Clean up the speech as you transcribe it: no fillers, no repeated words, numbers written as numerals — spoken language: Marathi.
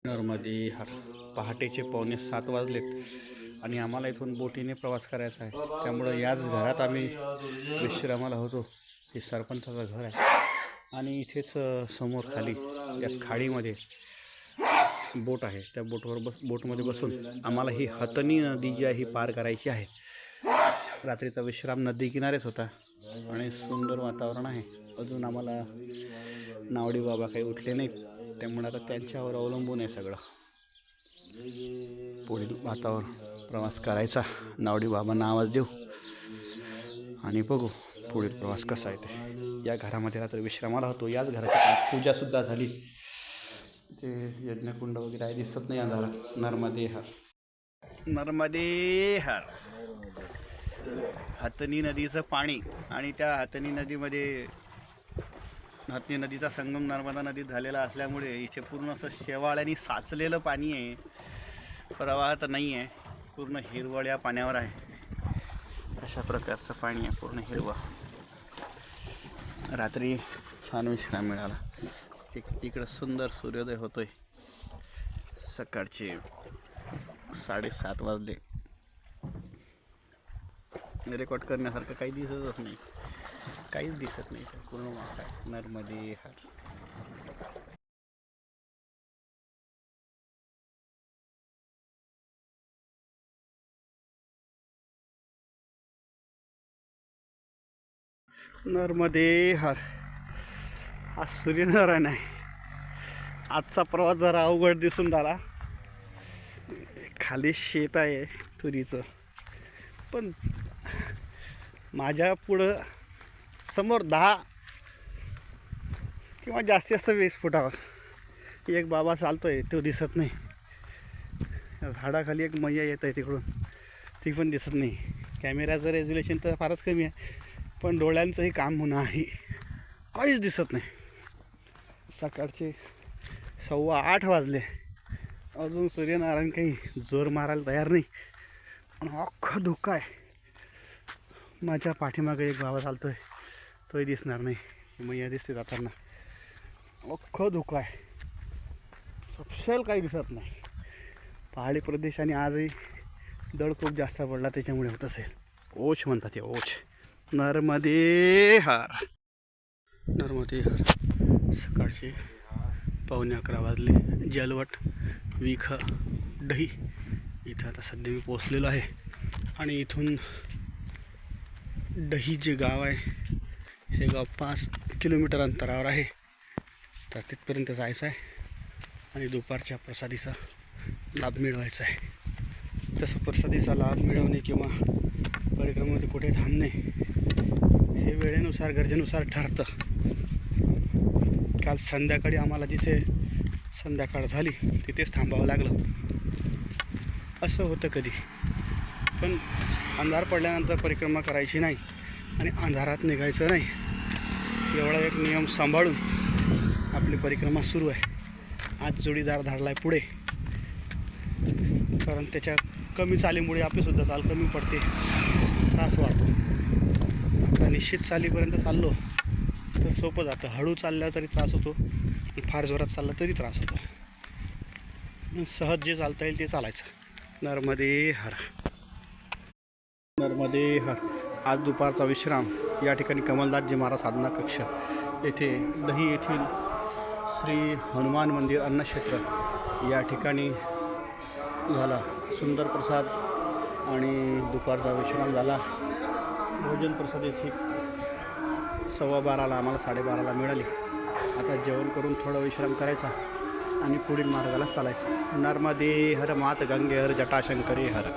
नर्मदे हर. पहाटेचे 6:45 वाजलेत आणि आम्हाला इथून बोटीने प्रवास करायचा आहे. त्यामुळं याच घरात आम्ही विश्रामाला होतो. हे सरपंचाचं घर आहे आणि इथेच समोर खाली या खाडीमध्ये बोट आहे. त्या बोटमध्ये बसून आम्हाला ही हतनी नदी जी आहे ही पार करायची आहे. रात्रीचा विश्राम नदी किनारेच होता आणि सुंदर वातावरण आहे. अजून आम्हाला नावडी बाबा काही उठले नाहीत, त्यामुळे आता त्यांच्यावर अवलंबून आहे सगळं. पुढील वातावरण प्रवास करायचा, नावडी बाबांना आवाज देऊ आणि बघू पुढील प्रवास कसा आहे ते. या घरामध्ये रात्री विश्रामाला होतो. याच घराची पूजासुद्धा झाली. ते यज्ञकुंड वगैरे आहे, दिसत नाही अंधारात. नर्मदे हर. नर्मदे हर. हतनी नदीचं पाणी आणि त्या हतनी नदीमध्ये हतनी नदीचा संगम नर्मदा नदीत झालेला असल्यामुळे इथे पूर्ण असं शेवाळ्याने साचलेलं पाणी आहे. प्रवाह तर नाही आहे, पूर्ण हिरवळ या पाण्यावर आहे. अशा प्रकारचं पाणी आहे, पूर्ण हिरवं. रात्री छान विश्राम मिळाला. तिकडं सुंदर सूर्योदय होतोय. सकाळचे 7:30 वाजले. रेकॉर्ड करण्यासारखं काही दिसतच नाही, काहीच दिसत नाही. पूर्ण वाफ आहे. नर्मदे हर. नर्मदे हर. हा सूर्यनारायण आहे. आजचा प्रवास जरा अवघड दिसून राहिला. खाली शेत आहे तुरीचं, पण माझ्या पुढं समोर 10 किंवा जास्तीत जास्त 20 फुटावर एक बाबा चालतोय, तो दिसत नाही. झाडाखाली एक मैया येत आहे तिकडून, ती पण दिसत नाही. कॅमेऱ्याचं रेझोल्युशन तर फारच कमी आहे, पण डोळ्यांचंही काम होणं आहे. काहीच दिसत नाही. सकाळचे 7:15 वाजले, अजून सूर्यनारायण काही जोर मारायला तयार नाही. आणि अख्खं धुकं आहे. माझ्या पाठीमागे एक बाबा चालतोय, तोही दिसणार नाही. मैया दिसते जाताना. अख्खं धुकं आहे, सपशेल काही दिसत नाही. पहाडी प्रदेश आणि आजही दड खूप जास्त पडला, त्याच्यामुळे होत असेल. ओछ म्हणतात ते, ओछ. नर्मदे हर. नर्मदे हर. सकाळचे 11:15 वाजले. जलवट, विख, डही इथं आता सध्या मी पोचलेलो आहे. आणि इथून डही जे गाव आहे, हे गाव 5 किलोमीटर अंतरावर आहे. तर तिथपर्यंत जायचं आहे आणि दुपारच्या प्रसादीचा लाभ मिळवायचा आहे. तसं प्रसादीचा लाभ मिळवणे किंवा परिक्रमेमध्ये कुठे थांबणे हे वेळेनुसार गरजेनुसार ठरतं. काल संध्याकाळी आम्हाला जिथे संध्याकाळ झाली तिथेच थांबावं लागलं. असं होतं कधी, पण अंधार पडल्यानंतर परिक्रमा करायची नाही आणि अंधारात निघायचं नाही, एवढा एक नियम सांभाळून आपली परिक्रमा सुरू आहे. आज जोडीदार धाडला आहे पुढे, कारण त्याच्या कमी चालीमुळे आपलीसुद्धा चाल कमी पडते, त्रास वाढतो. आता निश्चित चालीपर्यंत चाललो तर सोपं जातं. हळू चालला तरी त्रास होतो, फार जोरात चालला तरी त्रास होतो. सहज जे चालता येईल ते चालायचं. नर्मदे हर. नर्मदे हर. आज दुपारचा विश्राम या ठिकाणी कमलदासजी महाराज साधना कक्ष येथे दही येथील श्री हनुमान मंदिर अन्नक्षेत्र या ठिकाणी झाला. सुंदर प्रसाद आणि दुपारचा विश्राम झाला. भोजन प्रसादाची 12:15 आम्हाला 12:30 मिळाली. आता जेवण करून थोडा विश्राम करायचा आणि पुढील मार्गाला चालायचं. नर्मदे हर. मात गंगे हर. जटाशंकरी हर.